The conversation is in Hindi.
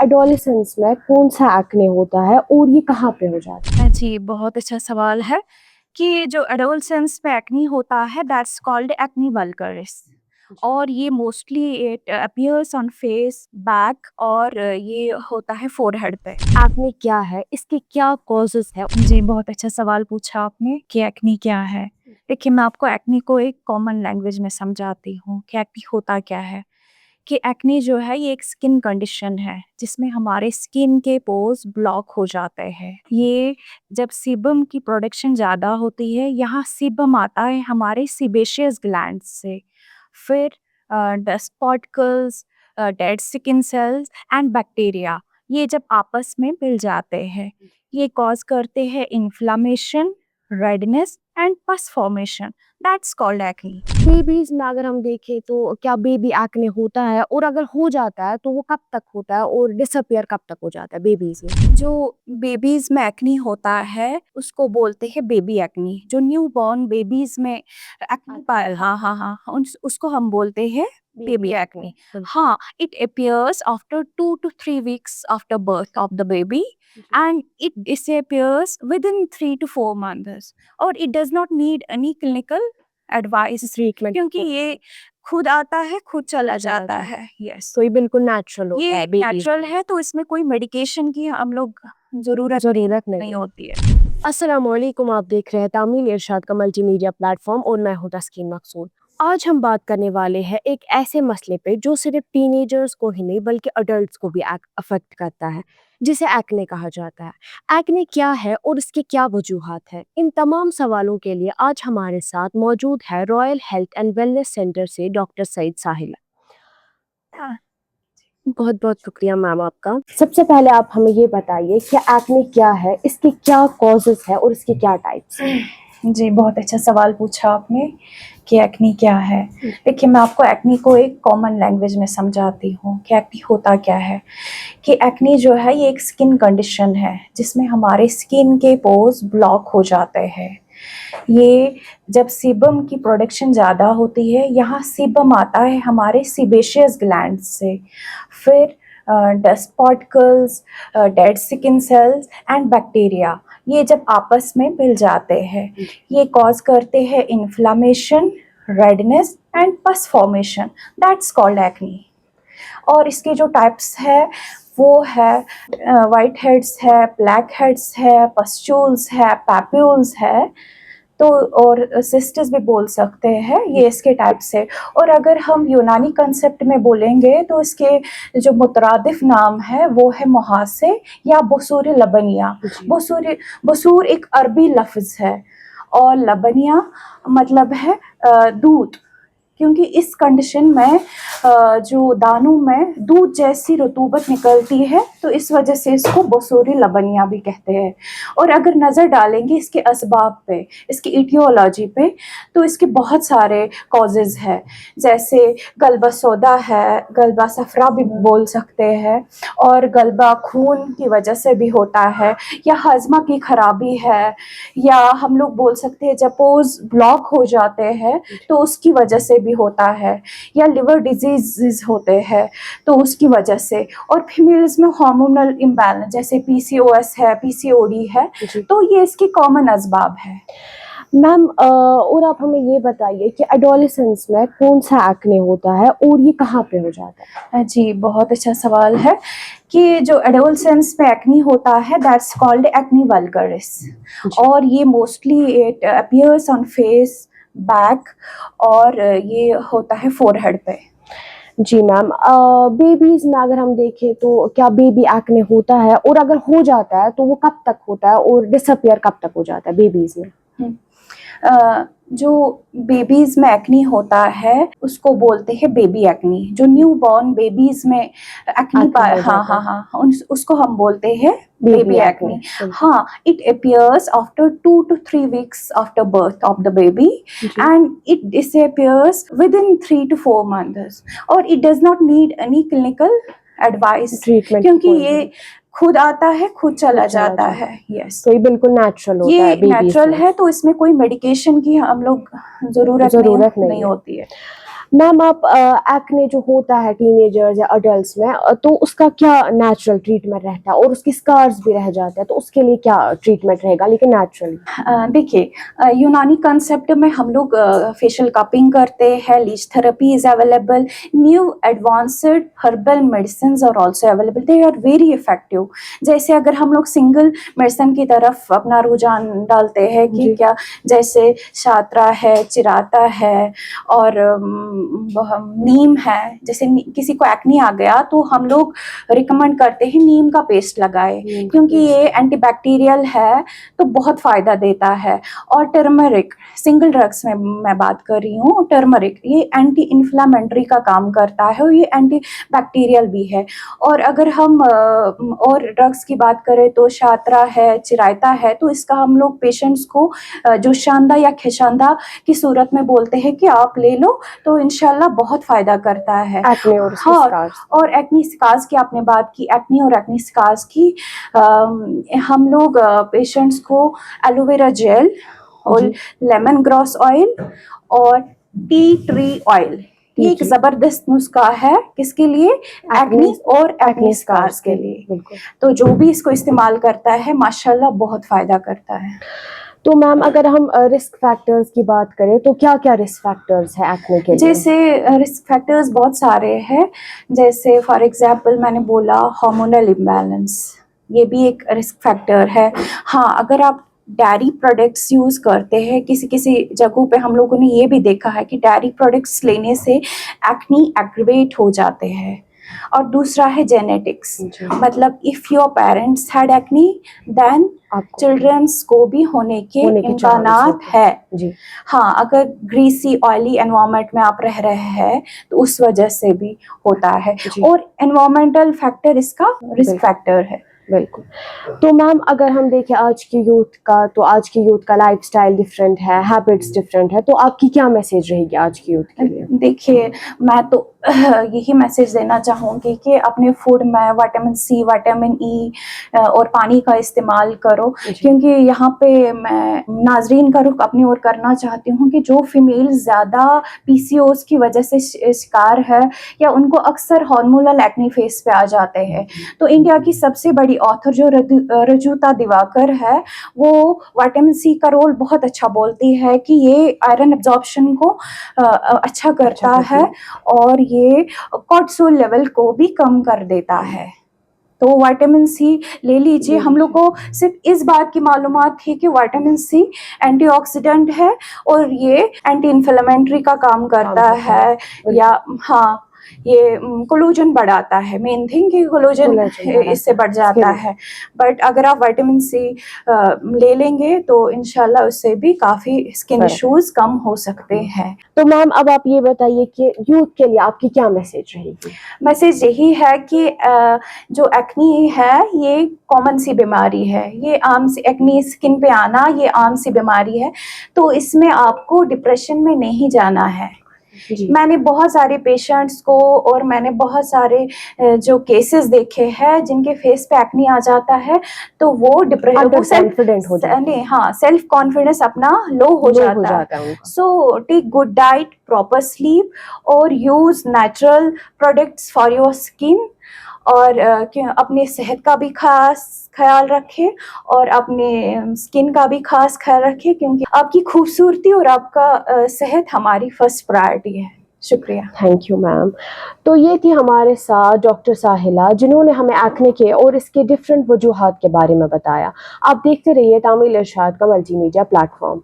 एडोलेसेंस में कौन सा एक्ने होता है और ये कहाँ पे हो जाता है? जी, बहुत अच्छा सवाल है कि जो एडोलसेंस में एक्ने होता है दैट्स कॉल्ड एक्ने वल्गरिस और ये mostly it appears on face, back और ये होता है फोरहेड पे। एक्ने क्या है? इसके क्या कॉजेज़ है? जी, बहुत अच्छा सवाल पूछा आपने कि एक्ने क्या है। देखिए, मैं आपको एक्ने को एक कॉमन लैंग्वेज में समझाती हूँ कि एक्ने होता क्या है। कि एक्ने जो है ये एक स्किन कंडीशन है जिसमें हमारे स्किन के पोर्स ब्लॉक हो जाते हैं। ये जब सीबम की प्रोडक्शन ज़्यादा होती है, यहाँ सीबम आता है हमारे सीबेशियस ग्लैंड से। फिर dust particles, dead skin cells and bacteria ये जब आपस में मिल जाते हैं, ये कॉज करते हैं inflammation, redness and pus formation that's called acne. Babies में अगर हम देखें तो क्या बेबी एक्ने होता है? और अगर हो जाता है तो वो कब तक होता है और डिसअपीयर कब तक हो जाता है बेबीज़ में? जो बेबीज में एक्ने होता है उसको बोलते हैं बेबी एक्ने। जो न्यू बॉर्न बेबीज में एक्ने पाए हाँ हाँ हाँ उसको हम बोलते हैं बेबी बेबी एक्ने। एक्ने। हाँ, it appears after 2 to 3 weeks after birth of the baby जी। and it disappears within 3 to 4 months और it does not need any clinical advice treatment क्योंकि ये खुद आता है खुद चला चला जाता जाता है। यस, तो ये बिल्कुल नेचुरल होता ये है बेबीज़ नेचुरल में। है तो इसमें कोई मेडिकेशन की हम लोग ज़रूरत ज़रूरत नहीं नहीं है। होती है। अस्सलाम वालेकुम, आप देख रहे हैं तामील इरशाद का मल्टीमीडिया प्लेटफॉर्म और मैं हूं तस्कीन मकसूद। आज हम बात करने वाले हैं एक ऐसे मसले पे जो सिर्फ टीनेजर्स को ही नहीं बल्कि अडल्ट्स को भी अफेक्ट करता है, जिसे एक्ने कहा जाता है। एक्ने क्या है और इसके क्या वजूहात हैं? इन तमाम सवालों के लिए आज हमारे साथ मौजूद है royal health and wellness centre से डॉक्टर सईद साहिल। हाँ, बहुत बहुत शुक्रिया मैम आपका। सबसे पहले आप हमें ये बताइए कि एक्ने क्या है, इसके क्या कॉजेज़ है और इसके क्या टाइप्स हैं? जी, बहुत अच्छा सवाल पूछा आपने कि एक्ने क्या है। देखिए, मैं आपको एक्ने को एक कॉमन लैंग्वेज में समझाती हूँ कि एक्ने होता क्या है। कि एक्ने जो है ये एक स्किन कंडीशन है जिसमें हमारे स्किन के पोर्स ब्लॉक हो जाते हैं। ये जब सीबम की प्रोडक्शन ज़्यादा होती है, यहाँ सीबम आता है हमारे सीबेशियस ग्लैंड से। फिर dust particles, dead skin cells and bacteria ये जब आपस में मिल जाते हैं, ये कॉज करते हैं inflammation, redness and pus formation that's called acne. और इसके जो टाइप्स है वो है वाइट हेड्स है, ब्लैक हेड्स है, पस्चूल्स है, पैप्यूल्स है, तो और सिस्टर्स भी बोल सकते हैं, ये इसके टाइप्स है। और अगर हम यूनानी कंसेप्ट में बोलेंगे तो इसके जो मुतरादिफ नाम है वो है मुहासे या बसूर लबनिया। बसूर एक अरबी लफ्ज़ है और लबनिया मतलब है दूध, क्योंकि इस कंडीशन में जो दानों में दूध जैसी रतूबत निकलती है तो इस वजह से इसको बसूरी लबनिया भी कहते हैं। और अगर नज़र डालेंगे इसके असबाब पे, इसकी इटियोलॉजी पे, तो इसके बहुत सारे कॉजेज़ हैं, जैसे गलबा सौदा है, गलबा सफरा भी बोल सकते हैं, और गलबा खून की वजह से भी होता है, या हजमा की खराबी है, या हम लोग बोल सकते हैं जब पोर्स ब्लॉक हो जाते हैं तो उसकी वजह से भी होता है, या लिवर डिजीज़ होते हैं तो उसकी वजह से। और फीमेल्स में हार्मोनल इम्बैलेंस जैसे पीसीओएस है, पीसीओडी है, तो ये इसके कॉमन असबाब है। मैम और आप हमें ये बताइए कि एडोलेसेंस में कौन सा एक्ने होता है और ये कहाँ पे हो जाता है? जी, बहुत अच्छा सवाल है कि जो एडोलसेंस में एक्ने होता है दैट्स कॉल्ड एक्ने वल्गरिस और ये mostly it appears on face, back और ये होता है फोरहेड पे। जी मैम, बेबीज़ में अगर हम देखें तो क्या बेबी एक्ने होता है और अगर हो जाता है तो वो कब तक होता है और डिसअपीयर कब तक हो जाता है बेबीज़ में? जो बेबीज में एक्ने होता है उसको बोलते हैं बेबी एक्ने। जो न्यू बॉर्न बेबीज में एक्ने एक्ने हो हाँ जाता हाँ है हाँ उसको हम बोलते हैं बेबी बेबी एक्ने। एक्ने। हाँ, it appears after 2 to 3 weeks after birth of the baby जी। and it disappears within 3 to 4 months और it does not need any clinical advice treatment की क्योंकि कोई ये ज़रूरत खुद आता है खुद चला चला जाता जाता है। है। यस, तो ये बिल्कुल नेचुरल होता है ये बेबीज़ नेचुरल में। है तो इसमें कोई मेडिकेशन की हम लोग ज़रूरत नहीं ज़रूरत नहीं नहीं है। होती है। मैम आप एक्ने जो होता है टीनेजर्स या अडल्ट्स में तो उसका क्या नेचुरल ट्रीटमेंट रहता है और उसकी स्कार्स भी रह जाते हैं तो उसके लिए क्या ट्रीटमेंट रहेगा लेकिन नेचुरली? देखिए, यूनानी कंसेप्ट में हम लोग फेशियल कपिंग करते हैं, leech therapy is available, new advanced herbal medicine are also available, they are very effective. जैसे अगर हम लोग सिंगल मेडिसिन की तरफ अपना रुझान डालते हैं कि जी। क्या, जैसे शात्रा है, चिराता है और नीम है। जैसे किसी को एक्ने आ गया तो हम लोग रिकमेंड करते हैं नीम का पेस्ट लगाए, नीम का क्योंकि पेस्ट। ये एंटीबैक्टीरियल है तो बहुत फ़ायदा देता है। और टर्मरिक, सिंगल ड्रग्स में मैं बात कर रही हूँ, टर्मरिक ये एंटी इन्फ्लामेटरी का काम करता है और ये एंटी बैक्टीरियल भी है। और अगर हम और ड्रग्स की बात करें तो शात्रा है, चिरायता है, तो इसका हम लोग पेशेंट्स को जोशांदा या खेशांदा की सूरत में बोलते हैं कि आप ले लो, तो इंशाल्लाह बहुत फ़ायदा करता है। एक्ने और उसकी हाँ, स्कार्स। और एक्नी स्कार्स की आपने बात की, एक्नी और एक्नी स्कार्स की हम लोग पेशेंट्स को एलोवेरा जेल और जी। लेमन ग्रास ऑयल और टी ट्री ऑयल, ये एक जी। ज़बरदस्त नुस्खा है किसके लिए? एक्नी और एक्नी स्कार्स के लिए। बिल्कुल। तो जो भी इसको इस्तेमाल करता है माशाल्लाह बहुत फ़ायदा करता है। तो मैम अगर हम रिस्क फैक्टर्स की बात करें तो क्या-क्या रिस्क फैक्टर्स है एक्ने के लिए? जैसे रिस्क फैक्टर्स बहुत सारे हैं। जैसे फॉर एग्जांपल मैंने बोला हार्मोनल इम्बैलेंस, ये भी एक रिस्क फैक्टर है। हाँ, अगर आप डेयरी प्रोडक्ट्स यूज़ करते हैं, किसी किसी जगहों पे हम लोगों ने ये भी देखा है कि डेयरी प्रोडक्ट्स लेने से एक्नी एग्रीवेट हो जाते हैं। और दूसरा है जेनेटिक्स, जी। मतलब if your parents had acne then आपको चिल्ड्रंस को भी होने के चांस इम्कानात होते है। हैं। जी। हाँ, अगर ग्रीसी ऑयली एनवायरनमेंट में आप रह रहे हैं तो उस वजह से भी होता है। जी। और एनवायरमेंटल फैक्टर इसका रिस्क बिल्कुल। फैक्टर है। बिल्कुल। तो मैम अगर हम देखें आज की यूथ का तो आज की यूथ का लाइफ़स्टाइल डिफरेंट है, हैबिट्स डिफरेंट है, तो आपकी क्या मैसेज रहेगी आज की यूथ के लिए? देखिए, मैं तो यही मैसेज देना चाहूँगी कि अपने फूड में विटामिन सी, विटामिन ई और पानी का इस्तेमाल करो, जी। क्योंकि यहाँ पे मैं नाज़रीन का रुख अपनी ओर करना चाहती हूँ कि जो फीमेल ज़्यादा पीसीओएस की वजह से शिकार है या उनको अक्सर हार्मोनल एक्ने फेस पे आ जाते हैं, तो इंडिया की सबसे बड़ी ऑथर जो रजूता दिवाकर है, वो विटामिन सी का रोल बहुत अच्छा बोलती है कि ये आयरन एब्जॉर्प्शन को अच्छा करता है और ये कॉर्टिसोल लेवल को भी कम कर देता है। तो विटामिन सी ले लीजिए। हम लोग को सिर्फ इस बात की मालूमात थी कि विटामिन सी एंटीऑक्सीडेंट है और ये एंटी इन्फ्लेमेटरी का काम करता है, या हाँ, ये कोलेजन बढ़ाता है। मेन थिंग कि कोलेजन इससे बढ़ जाता है। बट अगर आप विटामिन सी ले लेंगे तो इंशाल्लाह उससे भी काफ़ी स्किन इश्यूज कम हो सकते हैं। तो मैम अब आप ये बताइए कि यूथ के लिए आपकी क्या मैसेज रहेगी? मैसेज यही है कि जो एक्नी है ये कॉमन सी बीमारी है, ये आम सी एक्नी स्किन पे आना ये आम सी बीमारी है, तो इसमें आपको डिप्रेशन में नहीं जाना है। जी। मैंने बहुत सारे पेशेंट्स को और मैंने बहुत सारे जो केसेस देखे हैं जिनके फेस पे एक्नी आ जाता है, तो वो अंडर कॉन्फिडेंट हो जाते हैं। हाँ, सेल्फ कॉन्फिडेंस अपना लो हो जाता है। उनका। So take good diet, proper sleep और use natural products for your skin, और अपने सेहत का भी खास ख्याल रखें और अपने स्किन का भी खास ख्याल रखें, क्योंकि आपकी खूबसूरती और आपका सेहत हमारी फर्स्ट प्रायोरिटी है। शुक्रिया। Thank you ma'am. तो ये थी हमारे साथ डॉक्टर साहिला जिन्होंने हमें एक्ने के और इसके डिफरेंट वजूहात के बारे में बताया। आप देखते रहिए तामील इरशाद का मल्टीमीडिया प्लेटफॉर्म।